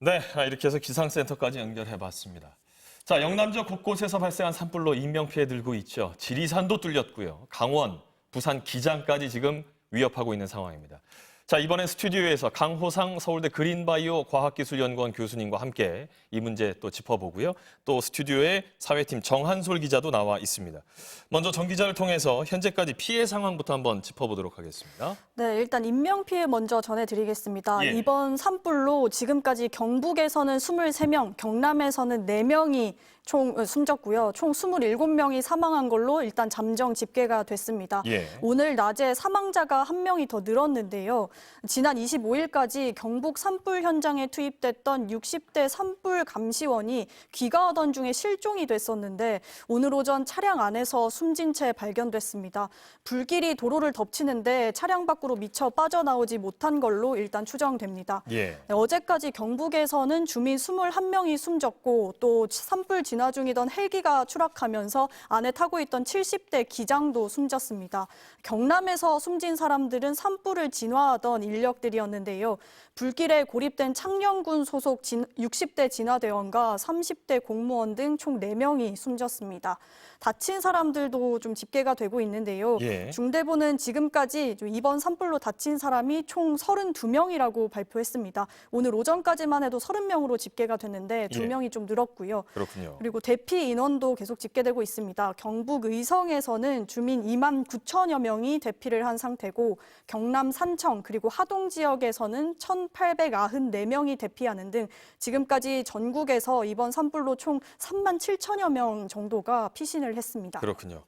네, 이렇게 해서 기상센터까지 연결해봤습니다. 자, 영남 지역 곳곳에서 발생한 산불로 인명피해 늘고 있죠. 지리산도 뚫렸고요. 강원, 부산 기장까지 지금 위협하고 있는 상황입니다. 자, 이번엔 스튜디오에서 강호상 서울대 그린바이오 과학기술연구원 교수님과 함께 이 문제 또 짚어보고요. 또 스튜디오에 사회팀 정한솔 기자도 나와 있습니다. 먼저 정 기자를 통해서 현재까지 피해 상황부터 한번 짚어보도록 하겠습니다. 네, 일단 인명피해 먼저 전해드리겠습니다. 예. 이번 산불로 지금까지 경북에서는 23명, 경남에서는 4명이 총 숨졌고요. 총 27명이 사망한 걸로 일단 잠정 집계가 됐습니다. 예. 오늘 낮에 사망자가 1명이 더 늘었는데요. 지난 25일까지 경북 산불 현장에 투입됐던 60대 산불 감시원이 귀가하던 중에 실종이 됐었는데 오늘 오전 차량 안에서 숨진 채 발견됐습니다. 불길이 도로를 덮치는데 차량 밖으로 미처 빠져나오지 못한 걸로 일단 추정됩니다. 예. 네, 어제까지 경북에서는 주민 21명이 숨졌고 또 산불 진화 중이던 헬기가 추락하면서 안에 타고 있던 70대 기장도 숨졌습니다. 경남에서 숨진 사람들은 산불을 진화하던 인력들이었는데요. 불길에 고립된 창녕군 소속 60대 진화대원과 30대 공무원 등 총 4명이 숨졌습니다. 다친 사람들도 좀 집계가 되고 있는데요. 예. 중대본은 지금까지 이번 산불로 다친 사람이 총 32명이라고 발표했습니다. 오늘 오전까지만 해도 30명으로 집계가 됐는데 2명이 좀 늘었고요. 그렇군요. 그리고 대피 인원도 계속 집계되고 있습니다. 경북 의성에서는 주민 2만 9천여 명이 대피를 한 상태고 경남 산청 그리고 하동 지역에서는 1,894명이 대피하는 등 지금까지 전국에서 이번 산불로 총 3만 7천여 명 정도가 피신을 했습니다. 그렇군요.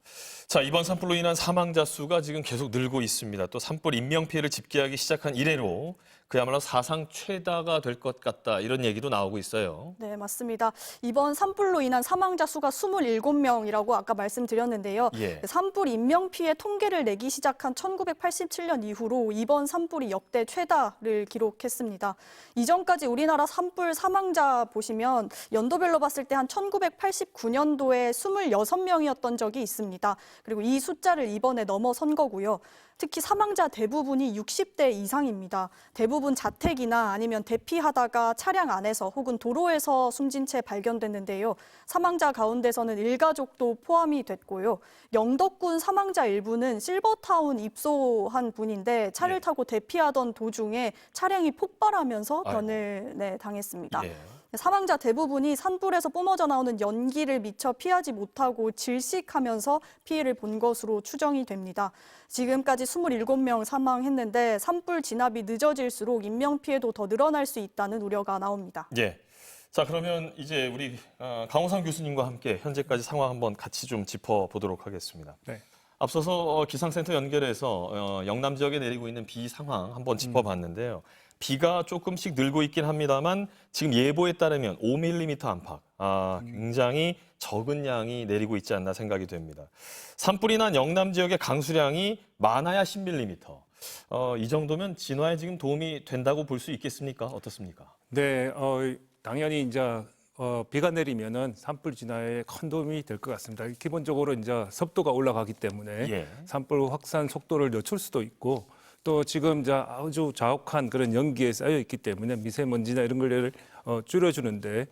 자, 이번 산불로 인한 사망자 수가 지금 계속 늘고 있습니다. 또 산불 인명피해를 집계하기 시작한 이래로 그야말로 사상 최다가 될 것 같다 이런 얘기도 나오고 있어요. 네, 맞습니다. 이번 산불로 인한 사망자 수가 27명이라고 아까 말씀드렸는데요. 예. 산불 인명피해 통계를 내기 시작한 1987년 이후로 이번 산불이 역대 최다를 기록했습니다. 이전까지 우리나라 산불 사망자 보시면 연도별로 봤을 때 한 1989년도에 26명이었던 적이 있습니다. 그리고 이 숫자를 이번에 넘어선 거고요. 특히 사망자 대부분이 60대 이상입니다. 대부분 자택이나 아니면 대피하다가 차량 안에서 혹은 도로에서 숨진 채 발견됐는데요. 사망자 가운데서는 일가족도 포함이 됐고요. 영덕군 사망자 일부는 실버타운 입소한 분인데 차를 타고 대피하던 도중에 차량이 폭발하면서 변을 당했습니다. 예. 사망자 대부분이 산불에서 뿜어져 나오는 연기를 미처 피하지 못하고 질식하면서 피해를 본 것으로 추정이 됩니다. 지금까지 27명 사망했는데 산불 진압이 늦어질수록 인명피해도 더 늘어날 수 있다는 우려가 나옵니다. 예. 자, 그러면 이제 우리 강호상 교수님과 함께 현재까지 상황 한번 같이 좀 짚어보도록 하겠습니다. 네. 앞서서 기상센터 연결해서 영남 지역에 내리고 있는 비 상황 한번 짚어봤는데요. 비가 조금씩 늘고 있긴 합니다만 지금 예보에 따르면 5mm 안팎, 굉장히 적은 양이 내리고 있지 않나 생각이 됩니다. 산불이 난 영남 지역의 강수량이 많아야 10mm. 이 정도면 진화에 지금 도움이 된다고 볼 수 있겠습니까? 어떻습니까? 네, 당연히 이제 비가 내리면은 산불 진화에 큰 도움이 될 것 같습니다. 기본적으로 이제 습도가 올라가기 때문에 예. 산불 확산 속도를 늦출 수도 있고 또 지금 이제 아주 자욱한 그런 연기에 쌓여 있기 때문에 미세먼지나 이런 걸 줄여주는데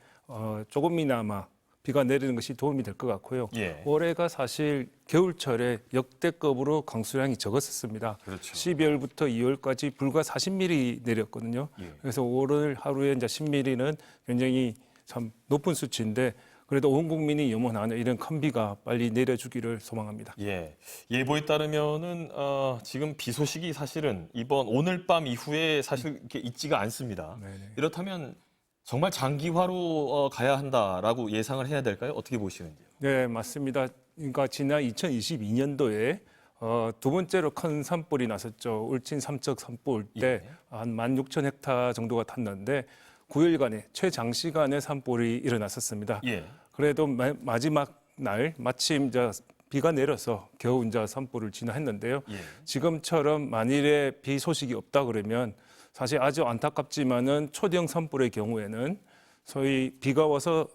조금이나마 비가 내리는 것이 도움이 될 것 같고요. 예. 올해가 사실 겨울철에 역대급으로 강수량이 적었었습니다. 그렇죠. 12월부터 2월까지 불과 40mm 내렸거든요. 예. 그래서 오늘 하루에 이제 10mm는 굉장히 참 높은 수치인데 그래도 온 국민이 염원하는 이런 큰 비가 빨리 내려주기를 소망합니다. 예. 예보에 따르면은 지금 비 소식이 사실은 오늘 밤 이후에 사실 이렇게 있지가 않습니다. 네네. 이렇다면 정말 장기화로 가야 한다라고 예상을 해야 될까요? 어떻게 보시는지요? 네, 맞습니다. 그러니까 지난 2022년도에 두 번째로 큰 산불이 났었죠. 울진 삼척 산불 때 한 16,000헥타 정도가 탔는데 9일간의 최장시간의 산불이 일어났었습니다. 예. 그래도 마지막 날 마침 이제 비가 내려서 겨우 이제 산불을 진화했는데요. 예. 지금처럼 만일에 비 소식이 없다 그러면 사실 아주 안타깝지만은 초대형 산불의 경우에는 소위 비가 와서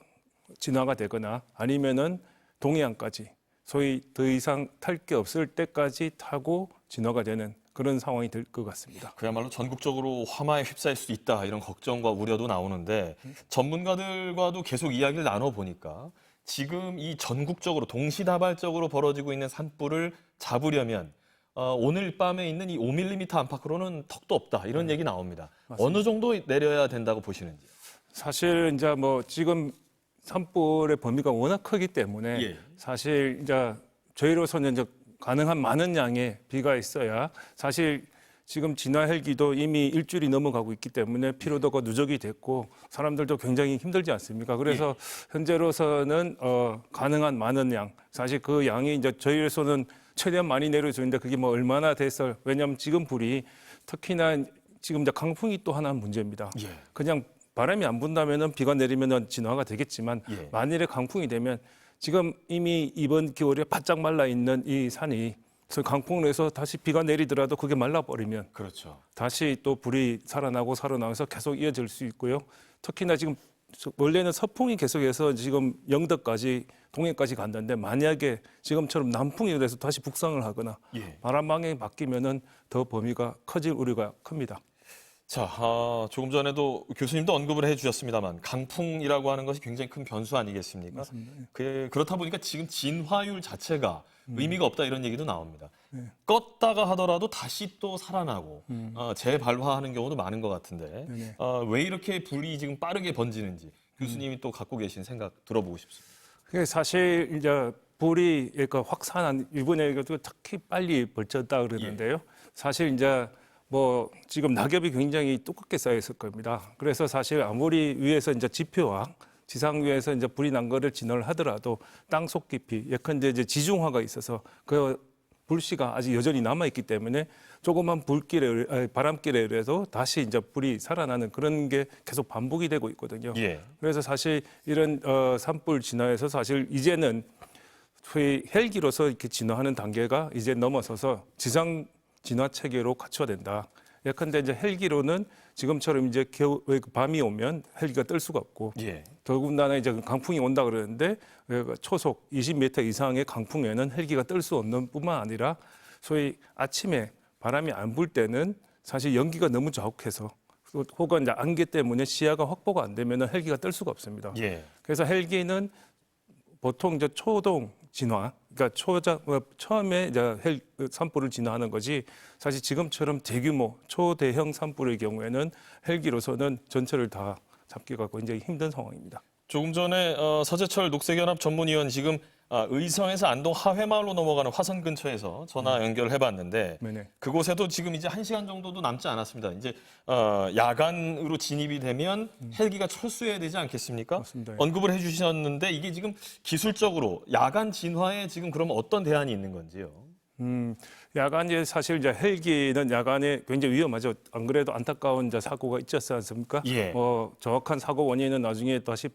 진화가 되거나 아니면은 동해안까지 소위 더 이상 탈 게 없을 때까지 타고 진화가 되는 그런 상황이 될 것 같습니다. 그야말로 전국적으로 화마에 휩싸일 수도 있다 이런 걱정과 우려도 나오는데 전문가들과도 계속 이야기를 나눠보니까 지금 이 전국적으로 동시다발적으로 벌어지고 있는 산불을 잡으려면 오늘 밤에 있는 이 5mm 안팎으로는 턱도 없다 이런 얘기 나옵니다. 어느 정도 내려야 된다고 보시는지? 사실 이제 뭐 지금 산불의 범위가 워낙 크기 때문에 예. 사실 이제 저희로서는 이제 가능한 많은 양의 비가 있어야 사실 지금 진화 헬기도 이미 일주일이 넘어가고 있기 때문에 피로도가 누적이 됐고 사람들도 굉장히 힘들지 않습니까? 그래서 현재로서는 가능한 많은 양, 사실 그 양이 이제 저희로서는 최대한 많이 내려주는데 그게 뭐 얼마나 됐어? 왜냐하면 지금 불이 특히나 지금 이제 강풍이 또 하나 문제입니다. 예. 그냥 바람이 안 분다면은 비가 내리면은 진화가 되겠지만 예. 만일에 강풍이 되면 지금 이미 이번 겨울에 바짝 말라 있는 이 산이 그래서 강풍을 해서 다시 비가 내리더라도 그게 말라버리면 그렇죠. 다시 또 불이 살아나서 계속 이어질 수 있고요. 특히나 지금 원래는 서풍이 계속해서 지금 영덕까지 동해까지 갔는데 만약에 지금처럼 남풍이 돼서 다시 북상을 하거나 예. 바람 방향이 바뀌면은 더 범위가 커질 우려가 큽니다. 자, 조금 전에도 교수님도 언급을 해주셨습니다만 강풍이라고 하는 것이 굉장히 큰 변수 아니겠습니까? 맞습니다. 그렇다 보니까 지금 진화율 자체가 의미가 없다 이런 얘기도 나옵니다. 네. 껐다가 하더라도 다시 또 살아나고 재발화하는 경우도 많은 것 같은데 네네. 왜 이렇게 불이 지금 빠르게 번지는지 교수님이 또 갖고 계신 생각 들어보고 싶습니다. 그게 사실 이제 불이 그러니까 확산한 이번에 특히 빨리 벌쳤다 그러는데요. 사실 이제 뭐 지금 낙엽이 굉장히 두껍게 쌓여 있을 겁니다. 그래서 사실 아무리 위에서 이제 지표와 지상 위에서 이제 불이 난 거를 진화를 하더라도 땅속 깊이 예컨대 이제 지중화가 있어서 그 불씨가 아직 여전히 남아 있기 때문에 조그만 바람길에 의해서 다시 이제 불이 살아나는 그런 게 계속 반복이 되고 있거든요. 예. 그래서 사실 이런 산불 진화에서 사실 이제는 소위 헬기로서 이렇게 진화하는 단계가 이제 넘어서서 지상 진화 체계로 갖춰야 된다. 예컨대 이제 헬기로는 지금처럼 이제 밤이 오면 헬기가 뜰 수가 없고 예. 더군다나 이제 강풍이 온다 그러는데 초속 20m 이상의 강풍에는 헬기가 뜰 수 없는 뿐만 아니라 소위 아침에 바람이 안 불 때는 사실 연기가 너무 자욱해서 혹은 이제 안개 때문에 시야가 확보가 안 되면 헬기가 뜰 수가 없습니다. 예. 그래서 헬기는 보통 이제 초동 진화, 그러니까 처음에 이제 산불을 진화하는 거지 사실 지금처럼 대규모 초대형 산불의 경우에는 헬기로서는 전체를 다 잡기가 굉장히 힘든 상황입니다. 조금 전에 서재철 녹색연합 전문위원 지금 의성에서 안동 하회마을로 넘어가는 화선 근처에서 전화 연결을 해봤는데 네네. 그곳에도 지금 이제 1시간 정도도 남지 않았습니다. 이제 야간으로 진입이 되면 헬기가 철수해야 되지 않겠습니까? 맞습니다. 언급을 해주셨는데 이게 지금 기술적으로 야간 진화에 지금 그러면 어떤 대안이 있는 건지요? 야간에 사실 이제 헬기는 야간에 굉장히 위험하죠. 안 그래도 안타까운 이제 사고가 있지 않습니까? 예. 정확한 사고 원인은 나중에 다시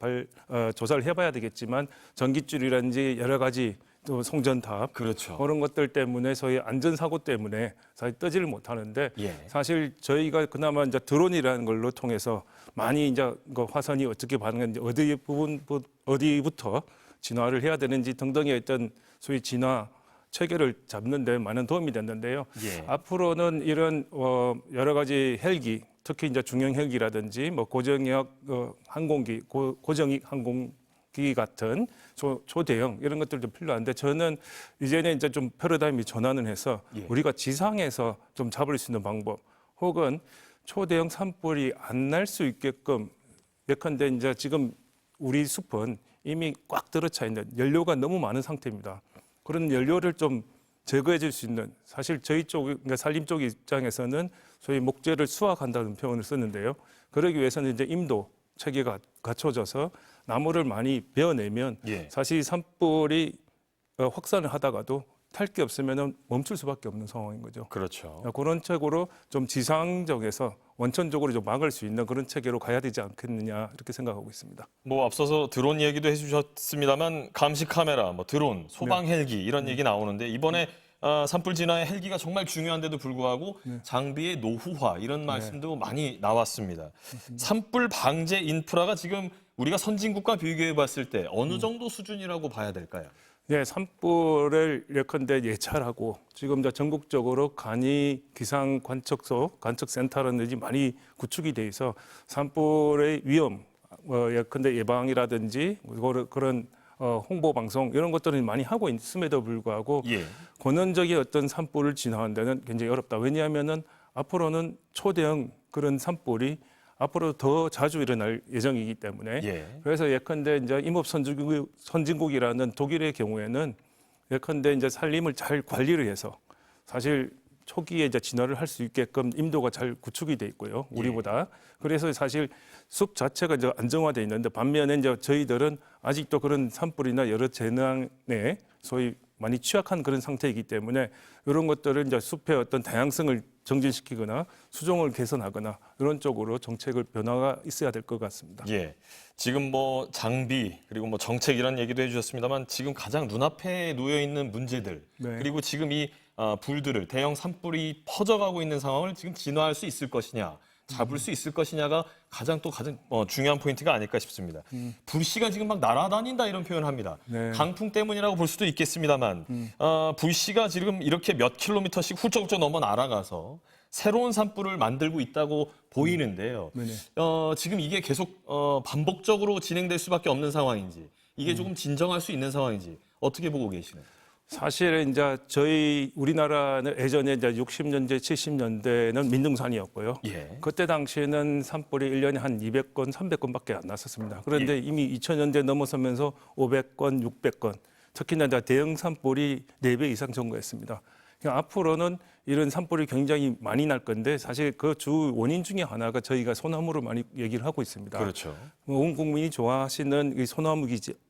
조사를 해봐야 되겠지만 전깃줄이라든지 여러 가지 또 송전탑 그렇죠. 그런 것들 때문에 소위 안전사고 때문에 사실 뜨지를 못하는데 예. 사실 저희가 그나마 이제 드론이라는 걸로 통해서 많이 이제 그 화선이 어떻게 반응하는지 어디부터 진화를 해야 되는지 등등의 어떤 소위 진화 체계를 잡는 데 많은 도움이 됐는데요. 예. 앞으로는 이런 여러 가지 헬기, 특히 이제 중형 헬기라든지 뭐 고정역 항공기, 고정익 항공기 같은 초대형 이런 것들도 필요한데 저는 이제는 이제 좀 패러다임이 전환을 해서 예. 우리가 지상에서 좀 잡을 수 있는 방법, 혹은 초대형 산불이 안 날 수 있게끔 예컨대 이제 지금 우리 숲은 이미 꽉 들어차 있는 연료가 너무 많은 상태입니다. 그런 연료를 좀 제거해 줄 수 있는, 사실 저희 쪽, 그러니까 산림 쪽 입장에서는 소위 목재를 수확한다는 표현을 쓰는데요. 그러기 위해서는 이제 임도 체계가 갖춰져서 나무를 많이 베어내면 예. 사실 산불이 확산을 하다가도 탈 게 없으면 멈출 수밖에 없는 상황인 거죠. 그렇죠. 그런 책으로 좀 지상적에서 원천적으로 좀 막을 수 있는 그런 체계로 가야 되지 않겠느냐 이렇게 생각하고 있습니다. 뭐 앞서서 드론 얘기도 해주셨습니다만 감시 카메라, 뭐 드론, 소방 헬기 이런 얘기 나오는데 이번에 산불 진화에 헬기가 정말 중요한데도 불구하고 장비의 노후화 이런 말씀도 많이 나왔습니다. 산불 방제 인프라가 지금 우리가 선진국과 비교해 봤을 때 어느 정도 수준이라고 봐야 될까요? 네, 산불을 예컨대 예찰하고 지금 이제 전국적으로 간이 기상 관측소, 관측센터라든지 많이 구축이 돼 있어 산불의 위험, 예컨대 예방이라든지 그런 홍보 방송 이런 것들을 많이 하고 있음에도 불구하고 예. 권원적인 어떤 산불을 진화하는 데는 굉장히 어렵다. 왜냐하면은 앞으로는 초대형 그런 산불이 앞으로 더 자주 일어날 예정이기 때문에 예. 그래서 예컨대 이제 임업 선진국이라는 독일의 경우에는 예컨대 이제 산림을 잘 관리를 해서 사실 초기에 이제 진화를 할 수 있게끔 임도가 잘 구축이 돼 있고요. 우리보다. 그래서 사실 숲 자체가 이제 안정화돼 있는데 반면에 이제 저희들은 아직도 그런 산불이나 여러 재난에 소위 많이 취약한 그런 상태이기 때문에 이런 것들을 이제 숲의 어떤 다양성을 정진시키거나 수종을 개선하거나 이런 쪽으로 정책을 변화가 있어야 될 것 같습니다. 예. 지금 뭐 장비 그리고 뭐 정책 이런 얘기도 해주셨습니다만 지금 가장 눈앞에 놓여 있는 문제들 네. 그리고 지금 이 불들을 대형 산불이 퍼져가고 있는 상황을 지금 진화할 수 있을 것이냐 잡을 수 있을 것이냐가 가장 중요한 포인트가 아닐까 싶습니다. 불씨가 지금 막 날아다닌다 이런 표현을 합니다. 네. 강풍 때문이라고 볼 수도 있겠습니다만 불씨가 지금 이렇게 몇 킬로미터씩 훌쩍훌쩍 넘어 날아가서 새로운 산불을 만들고 있다고 보이는데요. 네네. 지금 이게 계속 반복적으로 진행될 수밖에 없는 상황인지 이게 조금 진정할 수 있는 상황인지 어떻게 보고 계시나요? 사실은 이제 저희 우리나라는 예전에 이제 60년대, 70년대는 민둥산이었고요. 예. 그때 당시에는 산불이 1년에 한 200건, 300건밖에 안 났었습니다. 그런데 이미 2000년대 넘어서면서 500건, 600건, 특히나 이제 대형 산불이 4배 이상 증가했습니다. 그러니까 앞으로는 이런 산불이 굉장히 많이 날 건데 사실 그 주 원인 중에 하나가 저희가 소나무를 많이 얘기를 하고 있습니다. 그렇죠. 온 국민이 좋아하시는 이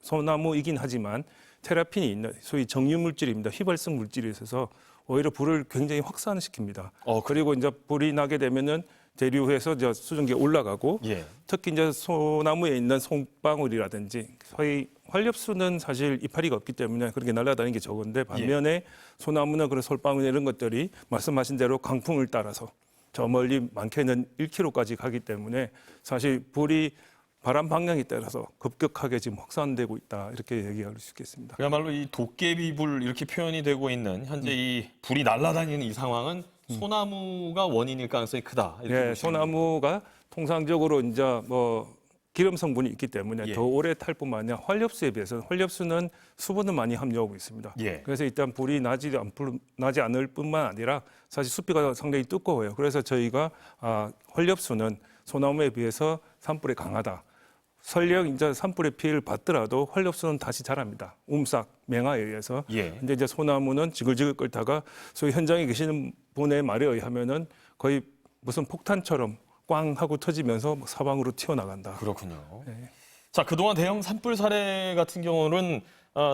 소나무이긴 하지만 테라핀이 있는 소위 정유 물질입니다. 휘발성 물질이 있어서 오히려 불을 굉장히 확산시킵니다. 그리고 이제 불이 나게 되면은 대류해서 이제 수증기에 올라가고 예. 특히 이제 소나무에 있는 송방울이라든지 소위 활엽수는 사실 이파리가 없기 때문에 그렇게 날아다니는 게 적은데 반면에 소나무나 그런 솔방울 이런 것들이 말씀하신 대로 강풍을 따라서 저 멀리 많게는 1km까지 가기 때문에 사실 불이 바람 방향에 따라서 급격하게 지금 확산되고 있다 이렇게 얘기할 수 있겠습니다. 그야말로 이 도깨비불 이렇게 표현이 되고 있는 현재 이 불이 날아다니는 이 상황은 소나무가 원인일 가능성이 크다. 이렇게 예, 보시면 소나무가 통상적으로 이제 뭐 기름 성분이 있기 때문에 예. 더 오래 탈 뿐만 아니라 활엽수에 비해서는 활엽수는 수분을 많이 함유하고 있습니다. 예. 그래서 일단 불이 나지 않을 뿐만 아니라 사실 숲이가 상당히 두꺼워요. 그래서 저희가 활엽수는 소나무에 비해서 산불에 강하다. 설령 이제 산불의 피해를 받더라도 활엽수는 다시 자랍니다. 움싹, 맹아에 의해서. 예. 근데 이제 소나무는 지글지글 끓다가 소위 현장에 계시는 분의 말에 의하면은 거의 무슨 폭탄처럼 꽝 하고 터지면서 사방으로 튀어나간다. 그렇군요. 네. 자, 그동안 대형 산불 사례 같은 경우는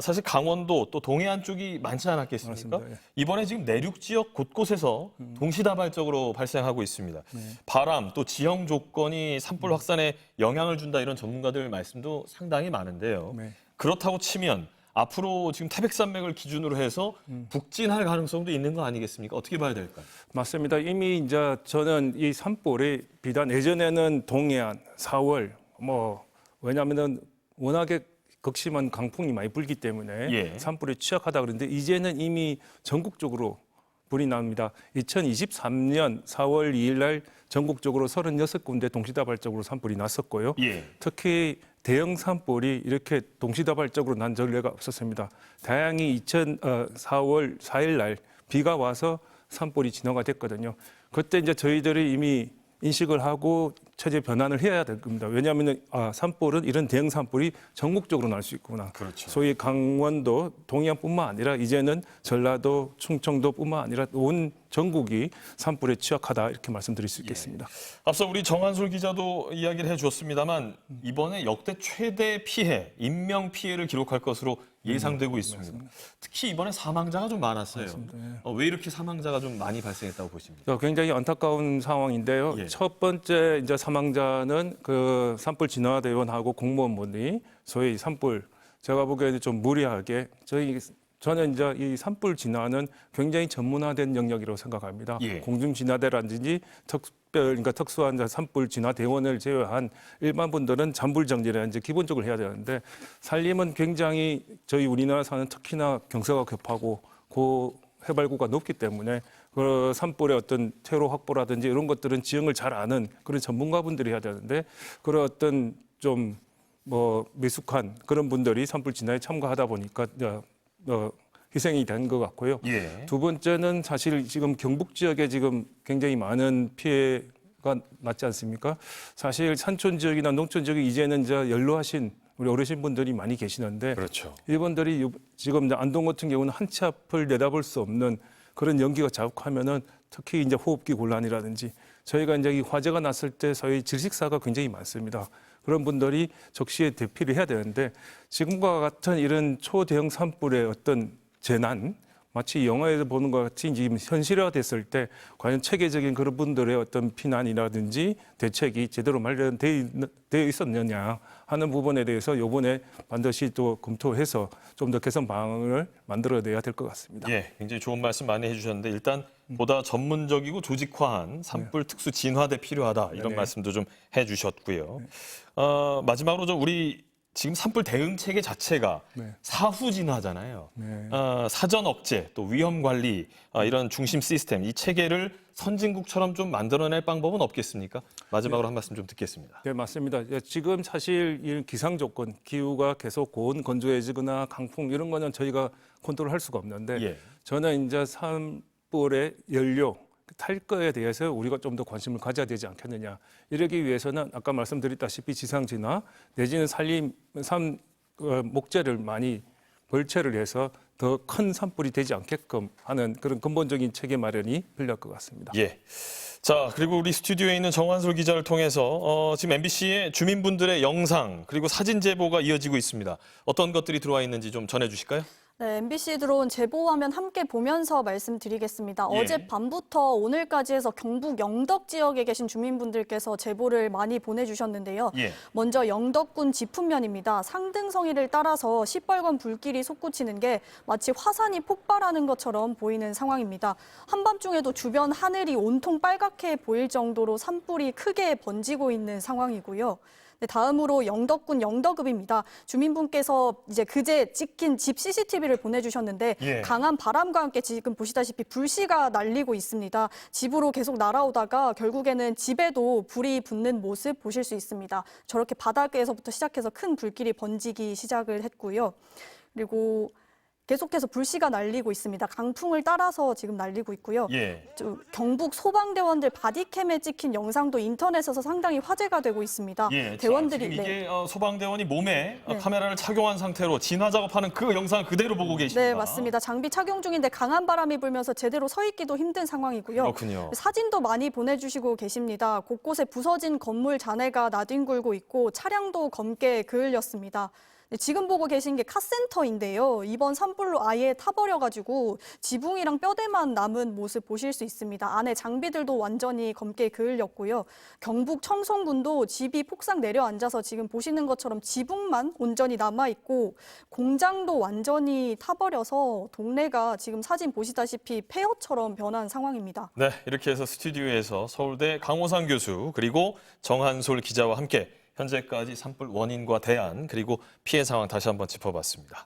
사실 강원도 또 동해안 쪽이 많지 않았겠습니까? 맞습니다. 예. 이번에 지금 내륙 지역 곳곳에서 동시다발적으로 발생하고 있습니다. 네. 바람 또 지형 조건이 산불 확산에 영향을 준다 이런 전문가들 말씀도 상당히 많은데요. 네. 그렇다고 치면 앞으로 지금 태백산맥을 기준으로 해서 북진할 가능성도 있는 거 아니겠습니까? 어떻게 봐야 될까요? 맞습니다. 이미 이제 저는 이 산불이 비단 예전에는 동해안, 4월 왜냐하면은 워낙에 극심한 강풍이 많이 불기 때문에 예. 산불에 취약하다 그러는데 이제는 이미 전국적으로 불이 납니다. 2023년 4월 2일 날 전국적으로 36군데 동시다발적으로 산불이 났었고요. 예. 특히 대형 산불이 이렇게 동시다발적으로 난 전례가 없었습니다. 다행히 4월 4일 날 비가 와서 산불이 진화가 됐거든요. 그때 이제 저희들이 이미 인식을 하고 체제 변환을 해야 될 겁니다. 왜냐하면 산불은 이런 대형 산불이 전국적으로 날 수 있구나. 그렇죠. 소위 강원도, 동해안뿐만 아니라 이제는 전라도, 충청도뿐만 아니라 온 전국이 산불에 취약하다 이렇게 말씀드릴 수 있겠습니다. 앞서 우리 정한솔 기자도 이야기를 해주었습니다만 이번에 역대 최대 피해, 인명 피해를 기록할 것으로 예상되고 있습니다. 특히 이번에 사망자가 좀 많았어요. 왜 이렇게 사망자가 좀 많이 발생했다고 보십니까? 굉장히 안타까운 상황인데요. 예. 첫 번째 이제 사망자는 그 산불 진화대원하고 공무원분이 소위 산불 제가 보기에는 좀 무리하게 저는 이제 이 산불 진화는 굉장히 전문화된 영역이라고 생각합니다. 예. 공중 진화대라든지 그러니까 특수한 산불 진화 대원을 제외한 일반 분들은 잔불 정지를 이제 기본적으로 해야 되는데 산림은 굉장히 저희 우리나라 사는 특히나 경사가 급하고 해발고가 높기 때문에 그 산불의 어떤 퇴로 확보라든지 이런 것들은 지형을 잘 아는 그런 전문가분들이 해야 되는데 그런 어떤 좀 미숙한 그런 분들이 산불 진화에 참가하다 보니까 희생이 된 것 같고요. 예. 두 번째는 사실 지금 경북 지역에 지금 굉장히 많은 피해가 났지 않습니까? 사실 산촌 지역이나 농촌 지역에 이제는 이제 연로하신 우리 어르신분들이 많이 계시는데 그렇죠. 이분들이 지금 이제 안동 같은 경우는 한 치 앞을 내다볼 수 없는 그런 연기가 자욱하면은 특히 이제 호흡기 곤란이라든지 저희가 이제 이 화재가 났을 때 저희 질식사가 굉장히 많습니다. 그런 분들이 적시에 대피를 해야 되는데 지금과 같은 이런 초대형 산불의 어떤 재난 마치 영화에서 보는 것 같이 지금 현실화됐을 때 과연 체계적인 그런 분들의 어떤 피난이라든지 대책이 제대로 마련되어 있었느냐 하는 부분에 대해서 이번에 반드시 또 검토해서 좀 더 개선 방안을 만들어내야 될 것 같습니다. 예, 굉장히 좋은 말씀 많이 해주셨는데 일단 보다 전문적이고 조직화한 산불 특수 진화대 필요하다 이런 네. 말씀도 좀 해주셨고요. 마지막으로 우리 지금 산불 대응 체계 자체가 네. 사후 진화잖아요. 네. 사전 억제 또 위험 관리 이런 중심 시스템 이 체계를 선진국처럼 좀 만들어낼 방법은 없겠습니까? 마지막으로 한 말씀 좀 듣겠습니다. 네, 맞습니다. 지금 사실 이 기상 조건, 기후가 계속 고온 건조해지거나 강풍 이런 거는 저희가 컨트롤할 수가 없는데 예. 저는 이제 산불의 연료 탈 거에 대해서 우리가 좀 더 관심을 가져야 되지 않겠느냐. 이러기 위해서는 아까 말씀드렸다시피 지상 진화 내지는 목재를 많이 벌채를 해서 더 큰 산불이 되지 않게끔 하는 그런 근본적인 체계 마련이 필요할 것 같습니다. 예. 자, 그리고 우리 스튜디오에 있는 정한솔 기자를 통해서 지금 MBC의 주민분들의 영상 그리고 사진 제보가 이어지고 있습니다. 어떤 것들이 들어와 있는지 좀 전해주실까요? 네, MBC 들어온 제보 화면 함께 보면서 말씀드리겠습니다. 예. 어젯밤부터 오늘까지 해서 경북 영덕 지역에 계신 주민분들께서 제보를 많이 보내주셨는데요. 예. 먼저 영덕군 지풍면입니다. 상등성이를 따라서 시뻘건 불길이 솟구치는 게 마치 화산이 폭발하는 것처럼 보이는 상황입니다. 한밤중에도 주변 하늘이 온통 빨갛게 보일 정도로 산불이 크게 번지고 있는 상황이고요. 네, 다음으로 영덕군 영덕읍입니다. 주민분께서 이제 그제 찍힌 집 CCTV를 보내주셨는데 예. 강한 바람과 함께 지금 보시다시피 불씨가 날리고 있습니다. 집으로 계속 날아오다가 결국에는 집에도 불이 붙는 모습 보실 수 있습니다. 저렇게 바닥에서부터 시작해서 큰 불길이 번지기 시작을 했고요. 그리고 계속해서 불씨가 날리고 있습니다. 강풍을 따라서 지금 날리고 있고요. 예. 경북 소방대원들 바디캠에 찍힌 영상도 인터넷에서 상당히 화제가 되고 있습니다. 예. 대원들이 지금 이게 네. 소방대원이 몸에 네. 카메라를 착용한 상태로 진화 작업하는 그 영상 그대로 보고 계십니다. 네, 맞습니다. 장비 착용 중인데 강한 바람이 불면서 제대로 서 있기도 힘든 상황이고요. 그렇군요. 사진도 많이 보내주시고 계십니다. 곳곳에 부서진 건물 잔해가 나뒹굴고 있고 차량도 검게 그을렸습니다. 네, 지금 보고 계신 게 카센터인데요. 이번 산불로 아예 타버려가지고 지붕이랑 뼈대만 남은 모습 보실 수 있습니다. 안에 장비들도 완전히 검게 그을렸고요. 경북 청송군도 집이 폭삭 내려앉아서 지금 보시는 것처럼 지붕만 온전히 남아있고 공장도 완전히 타버려서 동네가 지금 사진 보시다시피 폐허처럼 변한 상황입니다. 네, 이렇게 해서 스튜디오에서 서울대 강호상 교수 그리고 정한솔 기자와 함께 현재까지 산불 원인과 대안 그리고 피해 상황 다시 한번 짚어봤습니다.